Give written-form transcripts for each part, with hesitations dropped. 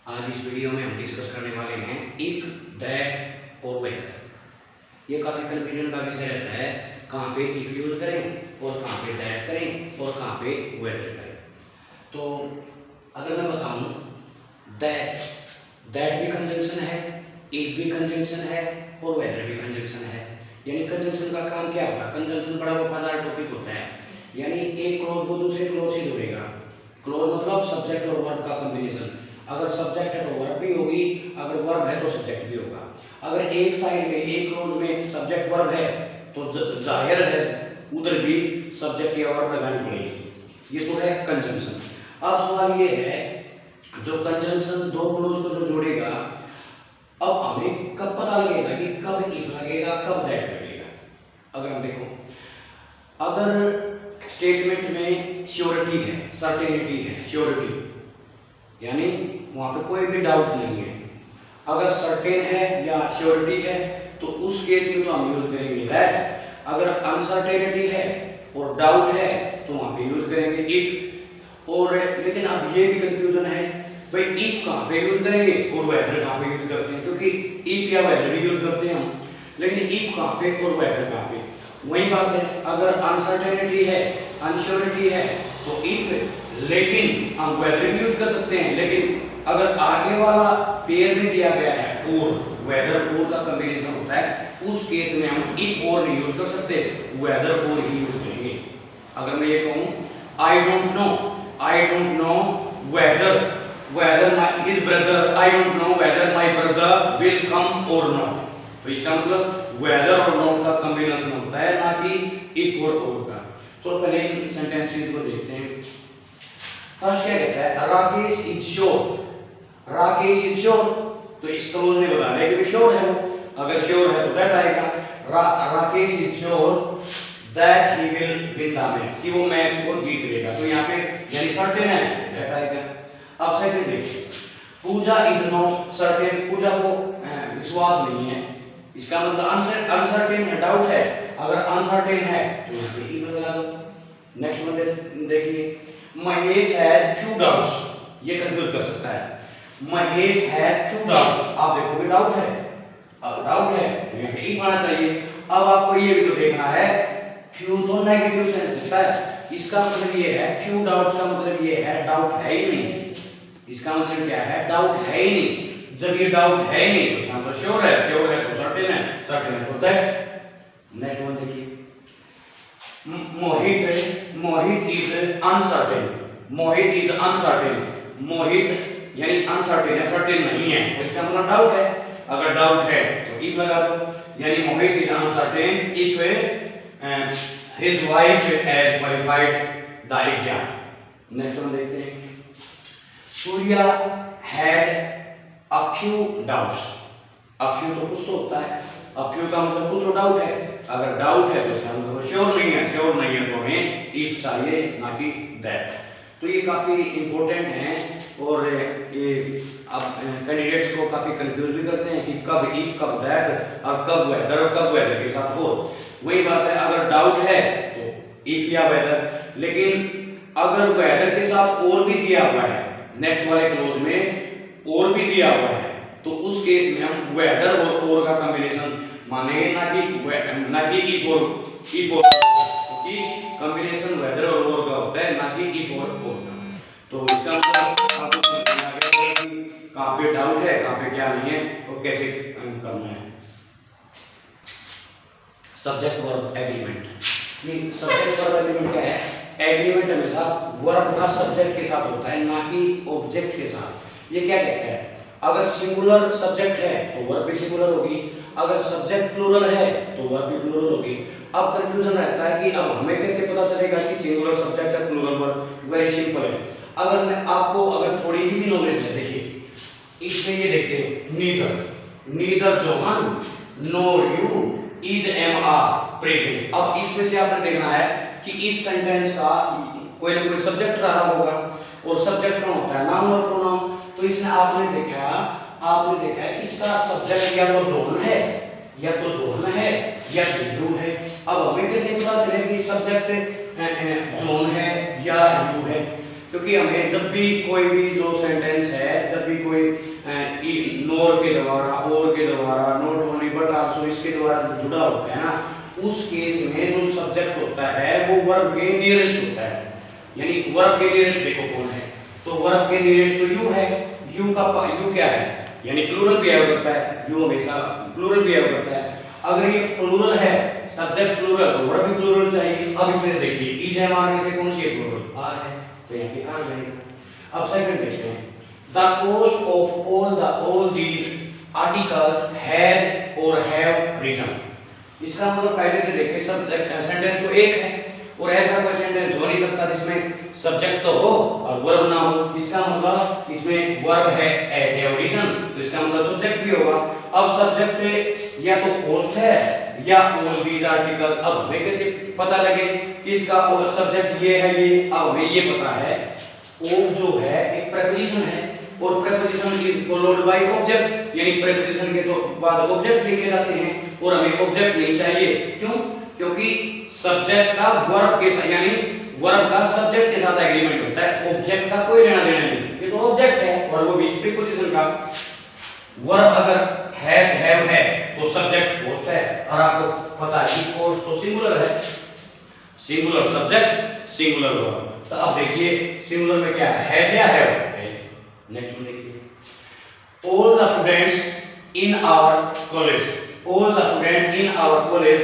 आज इस वीडियो में हम डिस्कस करने वाले हैं इफ, दैट और वेदर। ये काफ़ी कन्फ्यूजन का विषय रहता है, कहाँ पे इफ यूज करें और कहाँ पे दैट करें और कहाँ पे वेदर करें। तो अगर मैं बताऊं दैट भी कंजंक्शन है, इफ भी कंजंक्शन है और वेदर भी कंजंक्शन है। यानी कंजंक्शन का काम क्या होता है? कंजंक्शन बड़ा वफादार टॉपिक होता है, यानी एक क्लोज को दूसरे क्लोज से जोड़ेगा। क्लोज मतलब सब्जेक्ट और वर्ब का कॉम्बिनेशन। अगर सब्जेक्ट है तो वर्ब भी होगी, अगर वर्ब है तो सब्जेक्ट भी होगा। अगर एक साइड में एक क्लोज में सब्जेक्ट वर्ब है तो जाहिर है उधर भी सब्जेक्ट या वर्ब लगानी पड़ेगी। ये तो है कंजंक्शन। अब सवाल ये है, जो कंजंक्शन दो क्लोज को जो जोड़ेगा, अब हमें कब पता लगेगा कि कब इफ लगेगा कब दैट लगेगा? अगर हम देखो, अगर स्टेटमेंट में श्योरिटी है, सर्टेनिटी है, श्योरिटी यानी वहां पे कोई भी डाउट नहीं है। अगर सर्टेन है या श्योरिटी है तो उस केस में तो हम यूज करेंगे दैट। अगर अनसर्टेनिटी है और डाउट है तो वहां पे यूज करेंगे इफ। और लेकिन अब ये भी कंफ्यूजन है भाई, इफ कहाँ पे यूज करेंगे और वेदर कहाँ पे यूज करते हैं? क्योंकि इफ या वेदर भी यूज करते हैं हम, लेकिन इफ कहाँ पे और वेदर कहाँ पे? वही बात है, अगर अनसर्टेनिटी है, अनश्योरिटी है तो इफ, लेकिन हम वेदर भी यूज कर सकते हैं। लेकिन अगर आगे वाला पेयर में दिया गया है और वेदर और का कॉम्बिनेशन होता है, उस केस में हम इफ और नहीं यूज कर सकते, वेदर और ही यूज करेंगे। अगर मैं ये कहूं I don't know whether my his brother, I don't know whether my brother will come और नॉट, तो इसका मतलब वेदर और नॉट का कॉम्बिनेशन होता है, ना कि इफ और का। तो पहले इन सेंटेंसेस को देखते हैं। फर्स्ट क्या कहता है, Rakesh is sure. Rakesh is sure, तो इस क्लोज ने बता दिया कि श्योर है वो। अगर श्योर है तो दैट आएगा। Rakesh is sure that he will win the match, कि वो मैच को जीत लेगा। तो यहाँ पे यानी सर्टेन है, दैट आएगा। अब सेकंड देखिए, पूजा इज नॉट सर्टेन, पूजा को विश्वास नहीं है, इसका मतलब अनसर्टेन है, डाउट है। अगर अनसर्टेन है तो यहाँ पे ई लगा दो। नेक्स्ट वन देखिए, महेश हैज फ्यू डाउट्स, ये कंफ्यूज कर सकता है। महेश हैज फ्यू डाउट्स, आप देखोगे डाउट है, अब डाउट है तो यहाँ पे ई आना चाहिए। अब आपको ये भी तो देखना है, फ्यू तो नेगेटिव सेंस देता है, इसका मतलब ये है फ्यू डाउट्स का मतलब ये है डाउट है ही नहीं। इसका मतलब क्या है? डाउट है ही नहीं। जब ये डाउट है ही नहीं तो इसका मतलब श्योर है तो सर्टेन है तो दैट। नेक्स्ट वन देखिए, Mohit is uncertain, Mohit is uncertain, Mohit यानी अनसर्टेन है, सर्टेन नहीं है, तो इसका मतलब डाउट है। अगर डाउट है तो इफ लगा दो, यानी Mohit is uncertain if his wife has qualified the exam. Next one देखते हैं, Surya had a few doubts. A few तो कुछ तो होता है, अ फ्यू का मतलब कुछ तो डाउट है। अगर डाउट है तो इसका मतलब श्योर नहीं है तो हमें इफ चाहिए, ना कि दैट। तो ये काफी इंपॉर्टेंट है और ये अब कैंडिडेट्स को काफी कंफ्यूज भी करते हैं कि कब इफ कब दैट और कब वेदर के साथ हो। वही बात है, अगर डाउट है तो इफ या वेदर, लेकिन अगर वेदर के साथ और भी दिया हुआ है, नेक्स्ट वाले क्लोज में और भी दिया हुआ है, तो उस केस में हम वेदर और का कॉम्बिनेशन मानेंगे, ना कि इफ और क्योंकि कॉम्बिनेशन वेदर और का होता है, ना कि इफ और का। तो इसका मतलब आपको समझ में आ गया कि कहाँ पे डाउट है, कहाँ पे क्या नहीं है और कैसे करना है। सब्जेक्ट वर्ब एग्रीमेंट, ये सब्जेक्ट वर्ब एग्रीमेंट क्या है? एग्रीमेंट हमेशा वर्ब का सब्जेक्ट के साथ होता है, ना कि ऑब्जेक्ट के साथ। ये क्या कहता है, अगर सिंगुलर सब्जेक्ट है तो वर्ब भी सिंगुलर होगी, अगर सब्जेक्ट प्लूरल है तो वर्ब भी प्लूरल होगी। अब कंफ्यूजन रहता है कि अब हमें कैसे पता चलेगा कि सिंगुलर सब्जेक्ट है प्लूरल वर्ब? वेरी सिंपल है, अगर मैं आपको अगर थोड़ी सी भी नॉलेज है, देखिए इसमें ये देखते हैं, neither John nor you is am are present. अब इसमें से आपने देखना है कि इस सेंटेंस का कोई ना कोई सब्जेक्ट रहा होगा, और सब्जेक्ट कौन होता है? नाउन और प्रोनाउन। तो इसमें आपने देखा इसका सब्जेक्ट या तो जोन है या बिंदु है। अब हमें कैसे पता चले कि सब्जेक्ट जोन है या यू है? क्योंकि हमें जब भी कोई भी जो सेंटेंस है, जब भी कोई नोर के द्वारा, और के द्वारा, नॉट ओनली बट आल्सो इसके द्वारा जुड़ा होता है ना, उस केस में जो सब्जेक्ट होता है वो वर्ब के नियरेस्ट होता है। यानी वर्ब के नियरेस्ट देखो कौन है, तो वर्ब के नियरेस्ट तो यू है। यू क्या है, यानी प्लूरल बिहेव करता है, यू हमेशा प्लूरल बिहेव करता है। अगर ये प्लूरल है, सब्जेक्ट प्लूरल, तो वर्ब भी प्लूरल चाहिए। अब इसमें देखिए इज एम आर में से कौन सी प्लूरल, आर है, तो यहाँ पे आर बनेगा। अब सेकंड देखते हैं, the cost of all these articles has और हैव रीजन। इसका मतलब पहले से देखें, सब्जेक्ट सेंटेंस तो एक है और ऐसा कोई सेंटेंस हो नहीं सकता जिसमें सब्जेक्ट तो हो और वर्ब ना हो। इसका मतलब इसमें वर्ब है एज है ओरिजिन, तो इसका मतलब सब्जेक्ट भी होगा। अब सब्जेक्ट या तो पोस्ट है या ऑल दीज आर्टिकल। अब हमें कैसे पता लगे कि इसका सब्जेक्ट ये है, ये अब हमें ये पता है ऑफ जो है एक प्रीपोजिशन है और preposition is followed by object, यानी प्रीपोजिशन के तो बाद ऑब्जेक्ट लिखे जाते हैं और हमें ऑब्जेक्ट नहीं चाहिए। क्यों? क्योंकि सब्जेक्ट का वर्ब के साथ, यानी वर्ब का सब्जेक्ट के साथ एग्रीमेंट होता है, ऑब्जेक्ट का कोई लेना देना नहीं। ये तो ऑब्जेक्ट है और वो भी प्रीपोजिशन का। वर्ब अगर है तो सब्जेक्ट पोस्ट है, और आपको पता है कि पोस्ट तो सिंगुलर है, सिंगुलर सब्जेक्ट सिंगुलर वर्ब। तो अब देखिए सिंगुलर में क्या है क्या है। नेक्स्ट में देखिए, all the students in our college, all the students in our college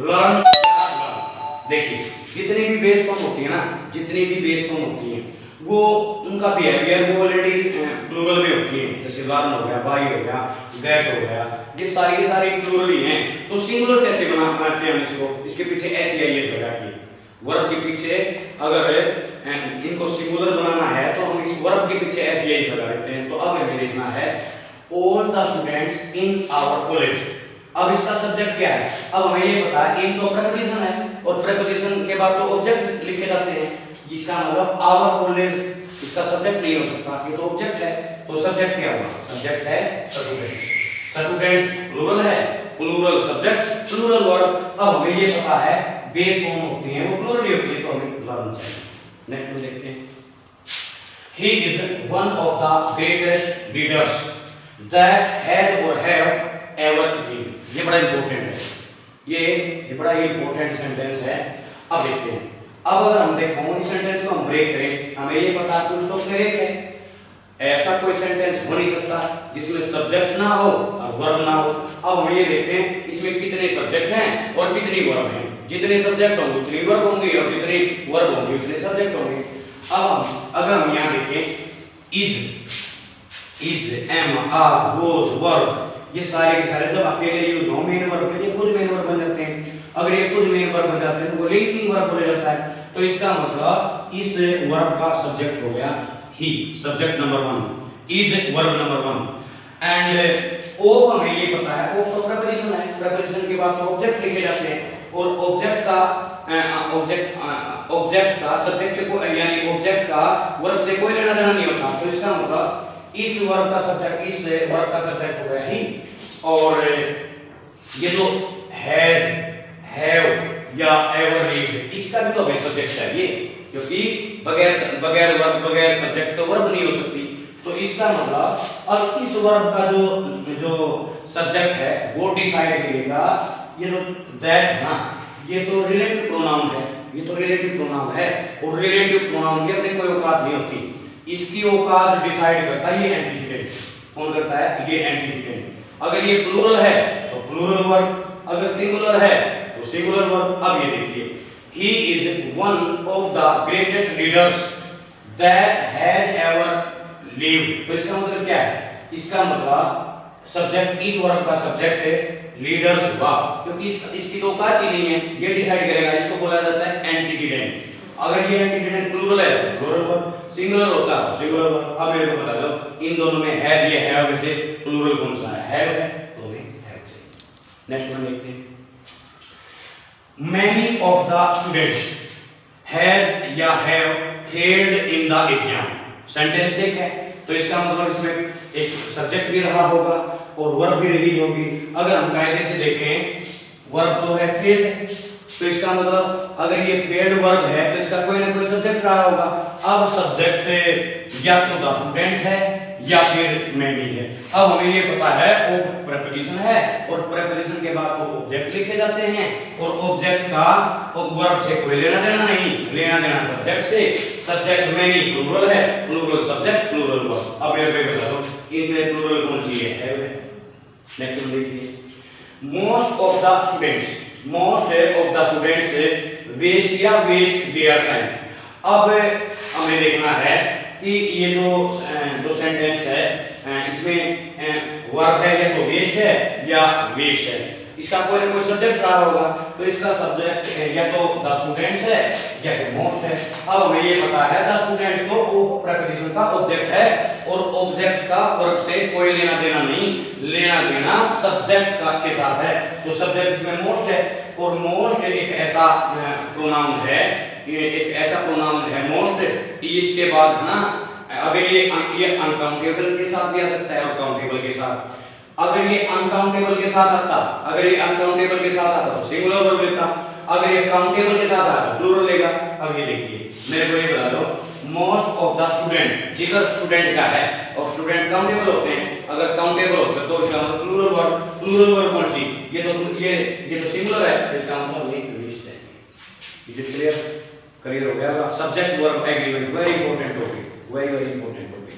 learn. देखिए जितनी भी बेस फॉर्म होती है ना, जितनी भी बेस फॉर्म होती है वो उनका बिहेवियर वो ऑलरेडी प्लूरल में होती है। जैसे लर्न हो गया, बाई हो गया, गेट हो गया, ये सारी की सारी प्लूरल ही हैं। तो सिंगुलर कैसे बनाते हैं इसको, इसके पीछे एस या एस लगा के, वर्ब के पीछे अगर इनको सिंगुलर बनाना है तो हम इस वर्ब के पीछे एस या एस लगा देते हैं। तो अब हमें लिखना है all the students in our college. अब इसका सब्जेक्ट क्या है, अब हमें ये पता है इन तो प्रीपोजिशन है और प्रीपोजिशन के बाद तो ऑब्जेक्ट लिखे जाते हैं। इसका मतलब आवर कॉलेज, इसका सब्जेक्ट नहीं हो सकता, ये तो ऑब्जेक्ट है। तो सब्जेक्ट क्या होगा, सब्जेक्ट है स्टूडेंट्स। स्टूडेंट्स प्लूरल है, प्लूरल सब्जेक्ट प्लूरल वर्ब। अब हमें ये पता है बेस फॉर्म होती है वो प्लूरल ही होती है, तो हमें लर्न चाहिए। नेक्स्ट में देखते हैं, he is one of the greatest leaders that has और हैव एवर बीन। ये बड़ा इंपॉर्टेंट है, ये बड़ा इंपॉर्टेंट सेंटेंस है। अब देखते हैं, अब अगर हम देखो इस सेंटेंस को हम ब्रेक करें, हमें ये पता है कुछ तो ब्रेक है, ऐसा कोई सेंटेंस हो नहीं सकता जिसमें सब्जेक्ट ना हो और वर्ब ना हो। अब हम ये देखते हैं इसमें कितने सब्जेक्ट हैं और कितनी वर्ब हैं। जितने सब्जेक्ट होंगे उतनी वर्ब होंगी और जितनी वर्ब होंगी उतने सब्जेक्ट होंगे। अब अगर हम यहाँ देखें is am are goes verb, ये सारे के सारे जब अकेले यूज हो मेन वर्ब के लिए खुद मेन वर्ब बन जाते हैं। अगर ये खुद मेन वर्ब बन जाते हैं तो वो लिंकिंग वर्ब हो जाता है। तो इसका मतलब इस वर्ब का सब्जेक्ट हो गया ही, subject number 1, is verb number 1। And ओ हमें ये पता है ओ तो प्रीपोजिशन है, प्रीपोजिशन के बाद तो ऑब्जेक्ट लिखे जाते हैं और ऑब्जेक्ट का सब्जेक्ट से कोई, यानी ऑब्जेक्ट का वर्ब से कोई लेना देना नहीं होता। तो इसका मतलब इस वर्ब का सब्जेक्ट, इस वर्ब का सब्जेक्ट हो गया ही। और ये जो हैज, हैव या एवर रीड, इसका भी तो हमें सब्जेक्ट चाहिए, क्योंकि बगैर वर्ब बगैर सब्जेक्ट तो वर्ब नहीं हो सकती। तो इसका मतलब अब इस वर्ब का जो सब्जेक्ट है वो डिसाइड करेगा। ये जो दैट है ना, ये तो रिलेटिव प्रोनाउन है, ये तो रिलेटिव प्रोनाउन है और रिलेटिव प्रोनाउन की अपनी कोई औकात नहीं होती। इसकी औकात डिसाइड करता है ये एंटीसीडेंट। कौन करता है, ये एंटीसीडेंट। अगर ये प्लूरल है तो प्लूरल वर्ब, अगर सिंगुलर है तो सिंगुलर वर्ब। अब ये देखिए, he is one of the greatest leaders that has ever lived। तो इसका मतलब क्या है, इसका मतलब सब्जेक्ट, इस वर्ब का सब्जेक्ट है लीडर्स हुआ, क्योंकि इसकी तो औकात ही नहीं है, ये डिसाइड करेगा। इसको बोला जाता है एंटीसीडेंट। अगर ये एंटीसीडेंट प्लूरल है तो प्लूरल वर्ब, सिंगुलर होता है सिंगुलर वर्ब। अब मेरे को बता दो इन दोनों में हैज या हैव में से प्लूरल कौन सा है, हैव है, तो हमें हैव चाहिए। नेक्स्ट वन देखते हैं, many of the students has या have failed in the exam। Sentence एक है तो इसका मतलब इसमें एक सब्जेक्ट भी रहा होगा और वर्ब भी रही होगी। अगर हम कायदे से देखें वर्ब तो है फेल, तो इसका मतलब अगर ये पेड वर्ब है तो इसका कोई ना कोई सब्जेक्ट रहा होगा। अब सब्जेक्ट या तो द स्टूडेंट है या फिर मैनी है। अब हमें ये पता है वो प्रेपोजिशन है और प्रेपोजिशन के बाद तो ऑब्जेक्ट लिखे जाते हैं और ऑब्जेक्ट का वर्ब से कोई लेना देना नहीं, लेना देना सब्जेक्ट से। सब्जेक्ट मैनी प्लूरल है, प्लूरल सब्जेक्ट प्लूरल वर्ब। अब ये बता दो इनमें प्लूरल कौन सी है। नेक्स्ट देखिए, most of the students, most of the students waste या वेस्ट देयर टाइम। अब हमें देखना है कि ये जो सेंटेंस है इसमें वर्ब है या तो वेस्ट है या वेस्ट है। इसका कोई ना कोई सब्जेक्ट रहा होगा तो इसका सब्जेक्ट या तो द स्टूडेंट्स है या फिर मोस्ट है। अब हमें ये पता है द स्टूडेंट्स तो वो प्रेपोजिशन का ऑब्जेक्ट है और ऑब्जेक्ट का वर्ब से कोई लेना देना नहीं, लेना देना सब्जेक्ट का के साथ है। तो सब्जेक्ट इसमें मोस्ट है और मोस्ट एक ऐसा प्रोनाउन है, एक ऐसा प्रोनाउन है मोस्ट, इसके बाद है ना अगर ये अनकाउंटेबल के साथ भी आ सकता है और काउंटेबल के साथ। अगर ये अनकाउंटेबल के साथ आता, अगर ये अनकाउंटेबल के साथ आता तो सिंगुलर वर्ब लेता, अगर ये काउंटेबल के साथ आता प्लूरल लेगा। अब ये देखिए मेरे को ये बता दो, मोस्ट ऑफ द स्टूडेंट, जिधर स्टूडेंट का है और स्टूडेंट काउंटेबल होते हैं, अगर काउंटेबल होते हैं तो इसका मतलब प्लूरल वर्ब। प्लूरल वर्ब कौन सी, ये तो सिंगुलर है, इसका मतलब ये वेस्ट है। ये क्लियर हो गया। Subject verb agreement very important topic, very important topic.